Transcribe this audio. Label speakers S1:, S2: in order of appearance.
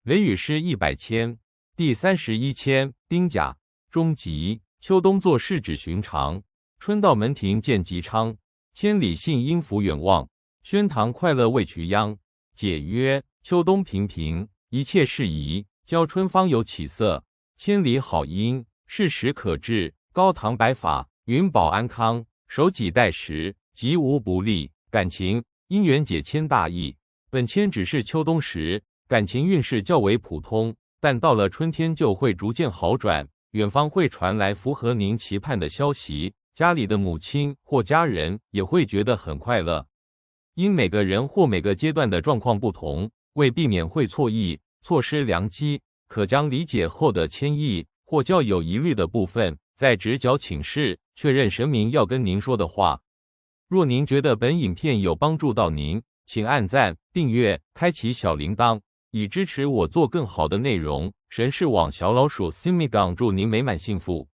S1: 雷雨诗100签，第31签，丁甲，中吉。秋冬作事指寻常，春到门庭见吉昌。千里信音符远望，轩堂快乐未渠央。解曰：秋冬平平，一切适宜，交春方有起色。千里好音，适时可至。高堂白发，云保安康。守己待时，吉无不利。感情姻缘解签大意，本签只是秋冬时感情运势较为普通，但到了春天就会逐渐好转。远方会传来符合您期盼的消息，家里的母亲或家人也会觉得很快乐。因每个人或每个阶段的状况不同，为避免会错意、错失良机，可将理解后的签意或较有疑虑的部分，再直角请示确认神明要跟您说的话。若您觉得本影片有帮助到您，请按赞、订阅、开启小铃铛，以支持我做更好的内容。神视网小老鼠 Simigang 祝您美满幸福。